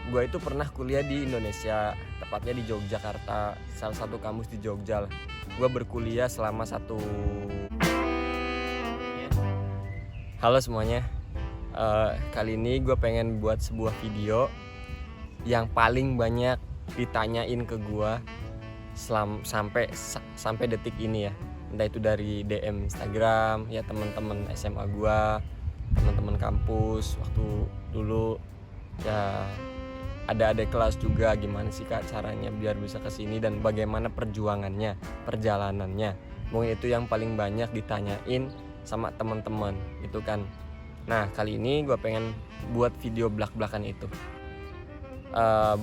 Gue itu pernah kuliah di Indonesia, tepatnya di Yogyakarta, salah satu kampus di Jogja lah. Gue berkuliah selama satu. Halo semuanya, kali ini gue pengen buat sebuah video yang paling banyak ditanyain ke gue sampai detik ini ya. Entah itu dari DM Instagram, ya teman-teman SMA gue, teman-teman kampus waktu dulu, ya ada adik kelas juga. Gimana sih kak caranya biar bisa kesini dan bagaimana perjalanannya. Mungkin itu yang paling banyak ditanyain sama teman-teman gitu kan. Nah kali ini gue pengen buat video belak-belakan itu.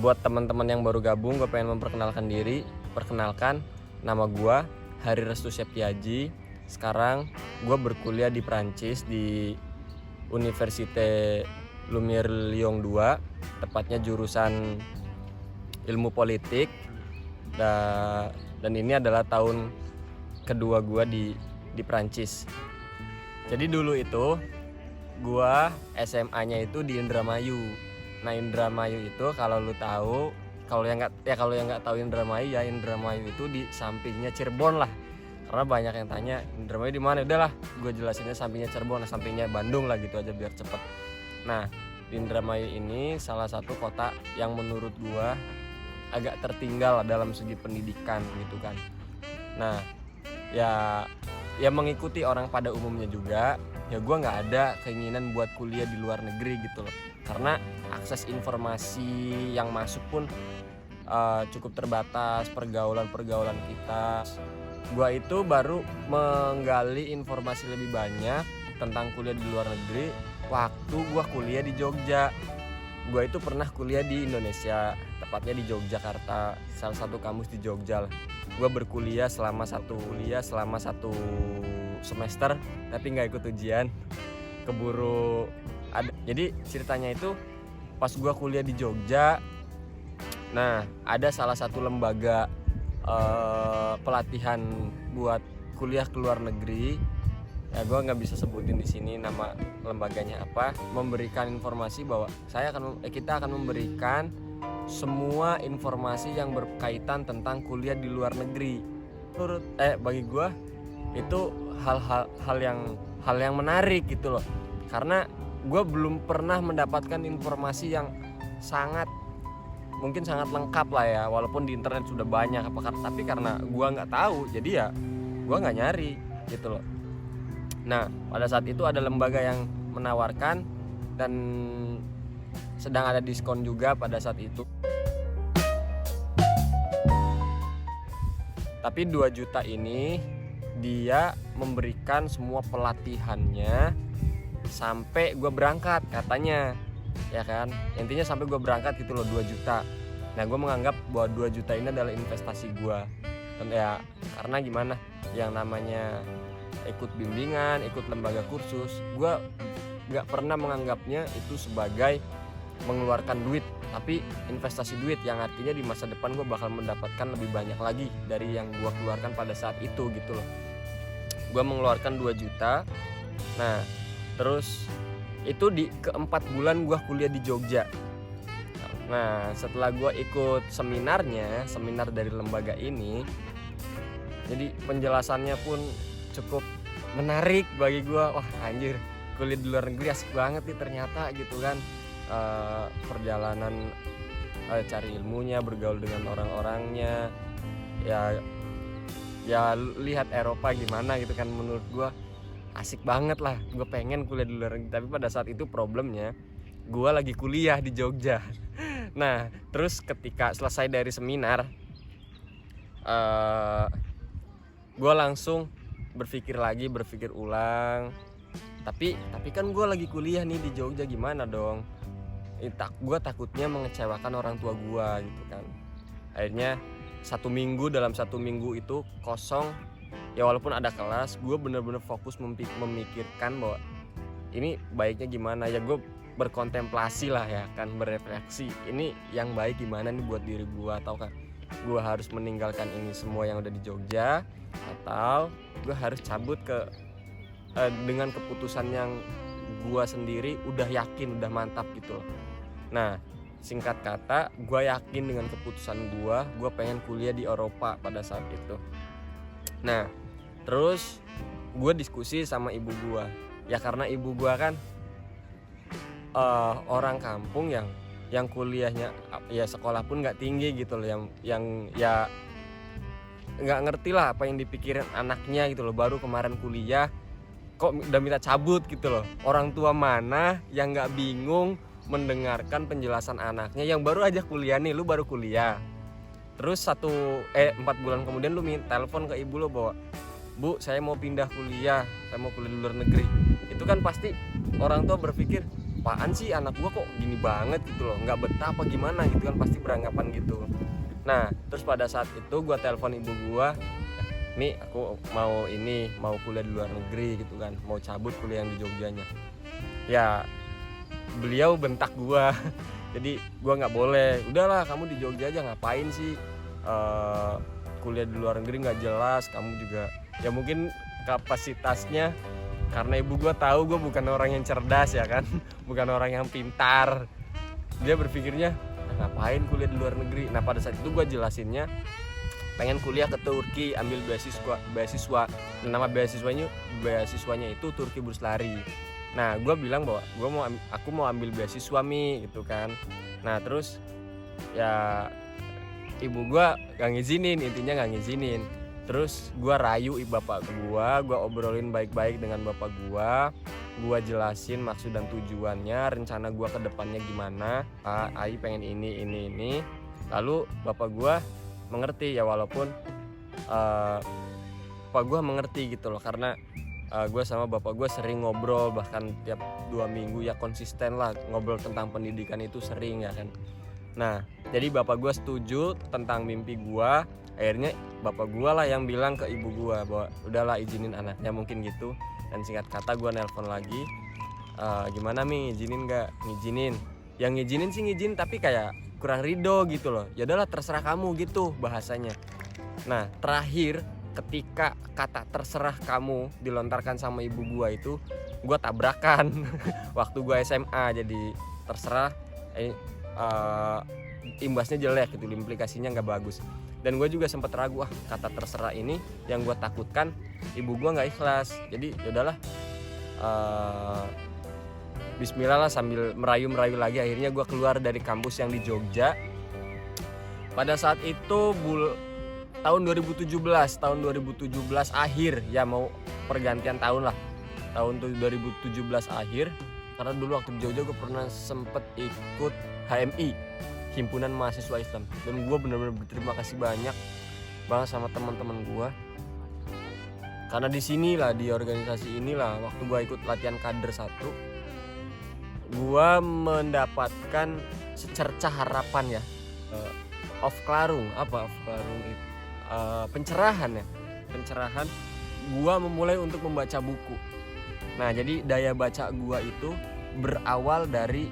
Buat teman-teman yang baru gabung, gue pengen memperkenalkan diri. Perkenalkan, nama gue Hari Restu Septiaji. Sekarang gue berkuliah di Prancis di Université Lumière Lyon 2, tepatnya jurusan ilmu politik. Dan ini adalah tahun kedua gue di Prancis. Jadi dulu itu gue SMA-nya itu di Indramayu. Nah Indramayu itu kalau lu tahu, kalau yang nggak tahu Indramayu, ya Indramayu itu di sampingnya Cirebon lah. Karena banyak yang tanya Indramayu di mana, udahlah gue jelasinnya sampingnya Cirebon, sampingnya Bandung lah gitu aja biar cepet. Nah di Indramayu ini salah satu kota yang menurut gue agak tertinggal dalam segi pendidikan gitu kan. Nah ya mengikuti orang pada umumnya juga, ya gue nggak ada keinginan buat kuliah di luar negeri gitu loh, karena akses informasi yang masuk pun cukup terbatas, pergaulan kita. Gue itu baru menggali informasi lebih banyak tentang kuliah di luar negeri waktu gue kuliah di Jogja. Gue itu pernah kuliah di Indonesia, tepatnya di Yogyakarta, salah satu kampus di Jogja lah. Gue berkuliah selama satu semester, tapi nggak ikut ujian, keburu ada. Jadi ceritanya itu pas gue kuliah di Jogja, nah ada salah satu lembaga pelatihan buat kuliah ke luar negeri. Ya gue nggak bisa sebutin di sini nama lembaganya apa. Memberikan informasi bahwa kita akan memberikan semua informasi yang berkaitan tentang kuliah di luar negeri. Bagi gue itu hal yang menarik gitu loh, karena gue belum pernah mendapatkan informasi yang sangat lengkap lah ya, walaupun di internet sudah banyak tapi karena gue nggak tahu, jadi ya gue nggak nyari gitu loh. Nah pada saat itu ada lembaga yang menawarkan dan sedang ada diskon juga pada saat itu. Tapi 2 juta ini dia memberikan semua pelatihannya sampai gue berangkat katanya, ya kan, intinya sampai gue berangkat gitu loh, 2 juta. Nah gue menganggap bahwa 2 juta ini adalah investasi gue. Dan ya karena gimana, yang namanya ikut bimbingan, ikut lembaga kursus, gue gak pernah menganggapnya itu sebagai mengeluarkan duit, tapi investasi duit, yang artinya di masa depan gue bakal mendapatkan lebih banyak lagi dari yang gue keluarkan pada saat itu gitu loh. Gue mengeluarkan 2 juta. Nah terus itu di ke-4 bulan gue kuliah di Jogja. Nah setelah gue ikut seminar dari lembaga ini, jadi penjelasannya pun cukup menarik bagi gue. Wah anjir, kuliah di luar negeri asik banget nih ternyata gitu kan. Perjalanan cari ilmunya, bergaul dengan orang-orangnya, ya lihat Eropa gimana gitu kan. Menurut gue asik banget lah, gue pengen kuliah di luar negeri. Tapi pada saat itu problemnya gue lagi kuliah di Jogja. Nah terus ketika selesai dari seminar, gue langsung berpikir ulang. Tapi kan gue lagi kuliah nih di Jogja, gimana dong? Gue takutnya mengecewakan orang tua gue gitu kan. Akhirnya dalam satu minggu itu kosong. Ya walaupun ada kelas, gue bener-bener fokus memikirkan bahwa ini baiknya gimana. Ya gue berkontemplasi lah ya kan, berefleksi. Ini yang baik gimana nih buat diri gue, ataukah gue harus meninggalkan ini semua yang udah di Jogja, atau gue harus cabut dengan keputusan yang gue sendiri udah yakin, udah mantap gitu loh. Nah singkat kata, gue yakin dengan keputusan gue pengen kuliah di Eropa pada saat itu. Nah, terus gue diskusi sama ibu gue. Ya karena ibu gue kan orang kampung yang kuliahnya ya sekolah pun nggak tinggi gitu loh, yang ya nggak ngerti lah apa yang dipikirin anaknya gitu loh, baru kemarin kuliah kok udah minta cabut gitu loh. Orang tua mana yang nggak bingung mendengarkan penjelasan anaknya yang baru aja kuliah nih, lu baru kuliah. Terus 4 bulan kemudian lu telepon ke ibu lo bahwa, "Bu, saya mau pindah kuliah, saya mau kuliah di luar negeri." Itu kan pasti orang tua berpikir, apaan sih anak gua kok gini banget gitu loh, nggak betah apa gimana gitu kan, pasti beranggapan gitu. Nah, terus pada saat itu gua telepon ibu gua, "Nih aku mau kuliah di luar negeri gitu kan, mau cabut kuliah yang di Jogjanya." Ya beliau bentak gua. Jadi gua nggak boleh, udahlah kamu di Jogja aja, ngapain sih kuliah di luar negeri nggak jelas, kamu juga ya mungkin kapasitasnya, karena ibu gua tahu gua bukan orang yang cerdas ya kan, bukan orang yang pintar, dia berpikirnya ngapain kuliah di luar negeri. Nah pada saat itu gua jelasinnya pengen kuliah ke Turki, ambil beasiswa. Nama beasiswanya itu Turki Burslari. Nah gue bilang bahwa aku mau ambil beasiswa gitu kan. Nah terus ya ibu gue gak ngizinin, intinya gak ngizinin. Terus gue rayu bapak gue obrolin baik-baik dengan bapak gue jelasin maksud dan tujuannya, rencana gue ke depannya gimana. Ai pengen ini. Lalu bapak gue mengerti ya, walaupun bapak gue mengerti gitu loh, karena gue sama bapak gue sering ngobrol, bahkan tiap 2 minggu ya konsisten lah ngobrol tentang pendidikan itu sering ya kan. Nah jadi bapak gue setuju tentang mimpi gue. Akhirnya bapak gue lah yang bilang ke ibu gue bahwa udahlah izinin anaknya mungkin gitu. Dan singkat kata gue nelpon lagi, gimana Mi, ngizinin gak? Ngizinin. Yang ngizinin sih ngizinin, tapi kayak kurang ridho gitu loh. Ya udahlah terserah kamu gitu bahasanya. Nah terakhir ketika kata terserah kamu dilontarkan sama ibu gua itu, gua tabrakan waktu gua SMA. Jadi terserah imbasnya jelek gitu, implikasinya nggak bagus. Dan gue juga sempat ragu, kata terserah ini yang gue takutkan ibu gue nggak ikhlas. Jadi yaudahlah, bismillah lah, sambil merayu lagi akhirnya gue keluar dari kampus yang di Jogja. Pada saat itu tahun 2017 akhir ya, mau pergantian tahun lah, tahun 2017 akhir. Karena dulu waktu di Jogja gue pernah sempet ikut HMI, Himpunan Mahasiswa Islam, dan gue benar-benar berterima kasih banyak banget sama teman-teman gue, karena di sinilah, di organisasi inilah, waktu gue ikut latihan kader 1, gue mendapatkan secercah harapan ya, pencerahan. Gue memulai untuk membaca buku. Nah jadi daya baca gue itu berawal dari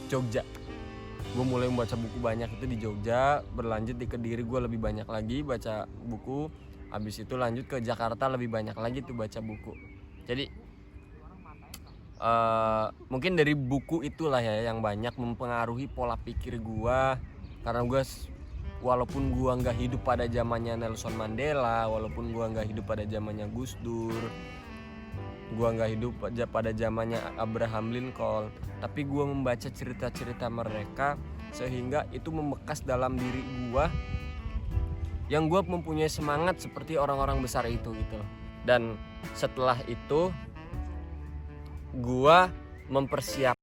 Jogja. Gue mulai membaca buku banyak itu di Jogja, berlanjut di Kediri gue lebih banyak lagi baca buku. Habis itu lanjut ke Jakarta, lebih banyak lagi tuh baca buku. Jadi mungkin dari buku itulah ya yang banyak mempengaruhi pola pikir gue. Karena gue, walaupun gue nggak hidup pada zamannya Nelson Mandela, walaupun gue nggak hidup pada zamannya Gus Dur, gue nggak hidup pada zamannya Abraham Lincoln, tapi gue membaca cerita-cerita mereka sehingga itu membekas dalam diri gue, yang gue mempunyai semangat seperti orang-orang besar itu gitu. Dan setelah itu gue mempersiapkan